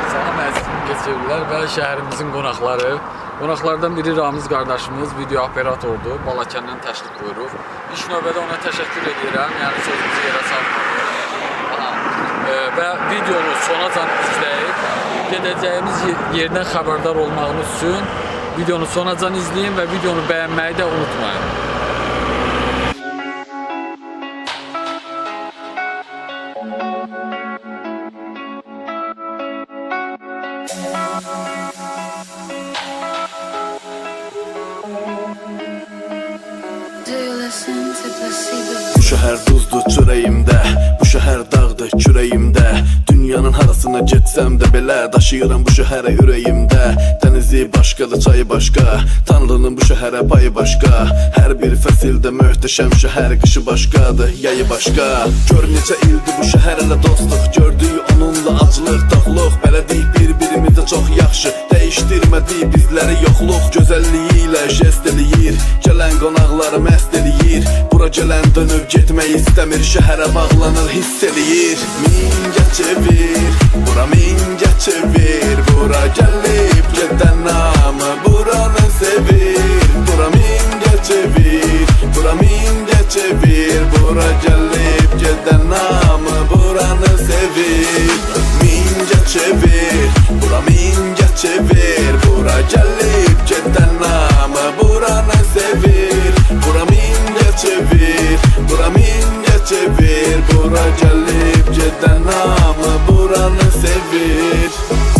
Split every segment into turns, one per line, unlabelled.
Salam əziz keçirlər və şəhərimizin qonaqları. Qonaqlardan biri Ramiz qardaşımız, video operatordur. Balakəndən təşrif buyurub. İlk növbədə ona təşəkkür edirəm. Yəni sözümüzü yerə salmadı. Və videonu sonacan izləyib, gedəcəyimiz yerdən xəbərdar olmağınız üçün videonu sonacan izləyin və videonu bəyənməyi də unutmayın.
Bu şəhər duzdur çörəyimdə, bu şəhər dağdır kürəyimdə. Dünyanın harasına getsəm də belə daşıyıram bu şəhərə ürəyimdə. Dənizi başqadır, çayı başqa, Tanrının bu şəhərə payı başqa. Hər bir fəsildə möhtəşəm şəhər, qışı başqadır, yayı başqa. Gör necə ildir bu şəhər elə dostluq, gördük onunla acılıq, toxluq. Bələdik bir-birimizə çox yaxşı, dəyişdirmədik bizləri yoxluq. Gözəlliyi ilə jest eləyir, gələn qonaqları məst eləyir. Bura gələn dönüb getmək istəmir, şəhərə bağlanır, hiss eləyir. Mingə çevir, bura mingə çevir, bura gəlib gedən namı buranı sevir. Bura mingə çevir, bura mingə çevir, bura gəlib gedən namı buranı sevir. Mingə çevir, bura mingə çevir, bura gəlib gedən namı buranı sevir. Bura mingə çevir, bura mingə çevir, bura gəlib gedən namı buranı sevir.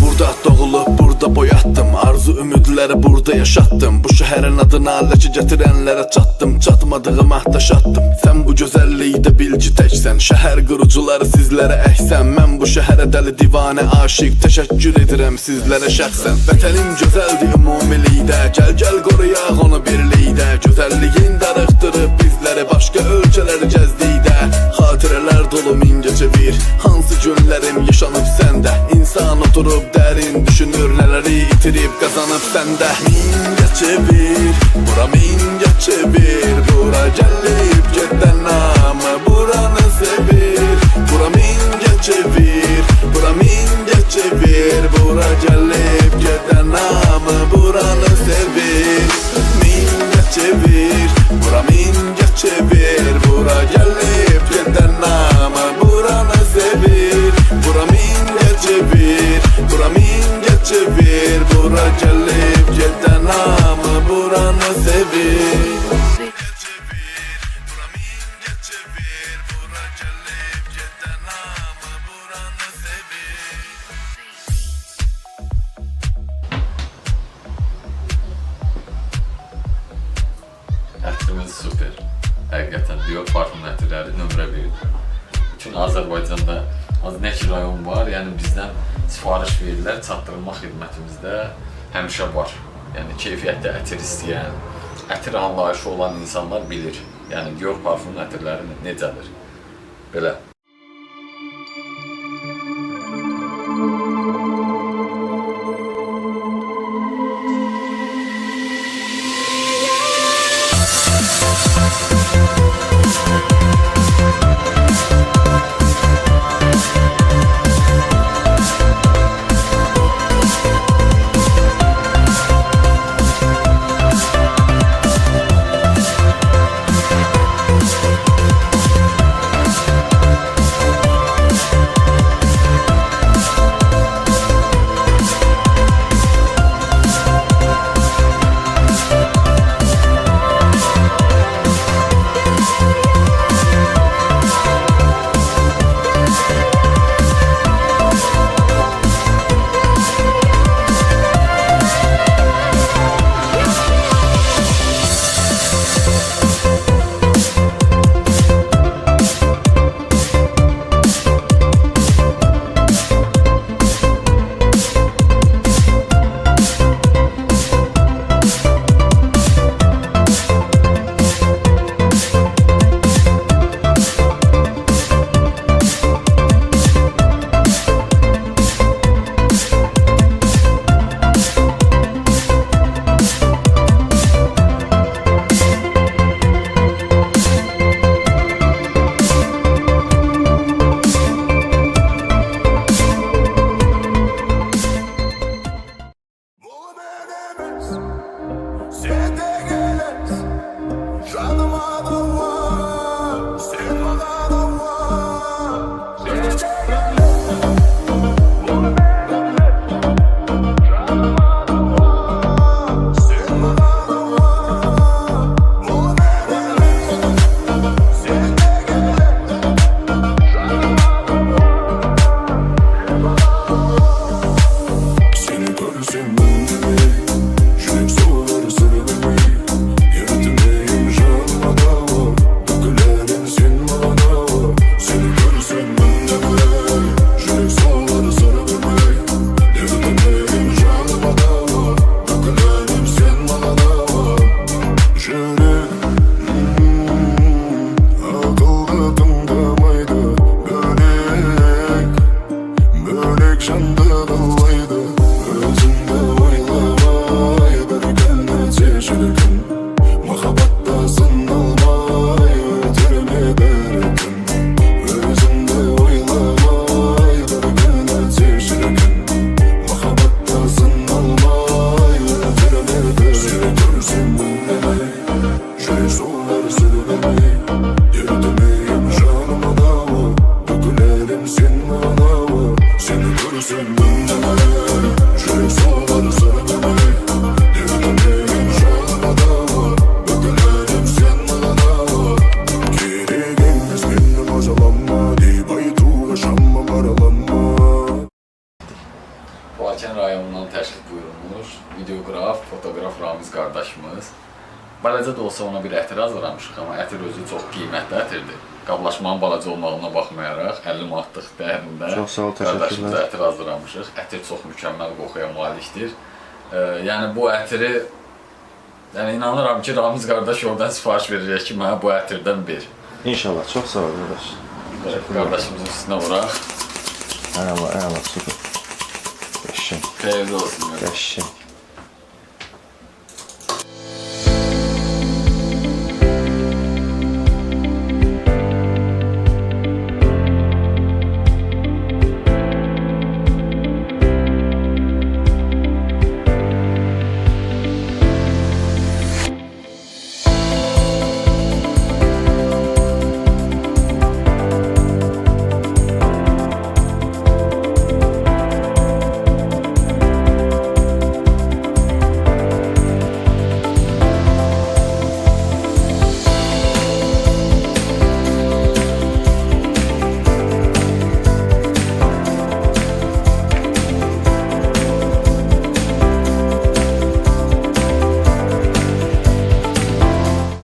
Burada doğulub, burada boyatdım, arzu ümidləri burada yaşatdım. Bu şəhərin adına ləkə gətirənlərə çatdım, çatmadığım ahtaş atdım. Sən bu gözəllikdə bil ki təksən, şəhər qurucuları sizlərə əhsən. Mən bu şəhərə dəli divanə aşiq, təşəkkür edirəm sizlərə şəxsən. Vətənim gözəldir ümumilikdə, gəl qoruyaq onu birlikdə. Gözəlliyin darıxdırıb bizləri başqa ölkələr gəzdikdə. Xatirələr dolu mingə çevir, hansı günlərim yaşanıb səndə. İnsan oturub dərin düşünür, nələri itirib qazanıb səndə. Mingə çevir, bura mingə çevir, bura gəlib gedən namı buranı sevir. Bura mingə çevir, bura mingə çevir, bura gəlib gedən namı buranı sevir. Mingə çevir, bura mingə çevir, bura gəlib gedən namı buranı sevir. Bura mingə çevir, bura mingə çevir, bura gəlib gedən namı buranı sevir.
Ətrimiz super. Həqiqətən Dior parfüm ətirləri nömrə 1. Bütün Azərbaycanda az nə ki rayon var, yəni bizdən sifariş verirlər, çatdırılma xidmətimizdə həmişə var. Yəni keyfiyyətli ətir istəyən, ətir anlayışı olan insanlar bilir. Yəni Dior parfümün ətirləri necədir? Belə. Balaca da olsa ona bir ətir hazırlamışıq, amma ətir özü çox qiymətli ətirdir. Qablaşmanın balaca olmağına baxmayaraq 50 manatlıq dəyərində
Çox sağ ol,
qardaşımıza
təşəkkürlər.
ətir hazırlamışıq. Ətir çox mükəmməl qoxuya malikdir. Yəni bu ətiri inanıram ki, Ramiz qardaş oradan sifariş verəcək ki, mənə bu ətirdən ver.
İnşallah. Çox sağ ol qardaş.
Qardaşımızın üstünə vuraq.
Əla, super. Qəşəng.
Xeyirli olsun.
Qəşəng.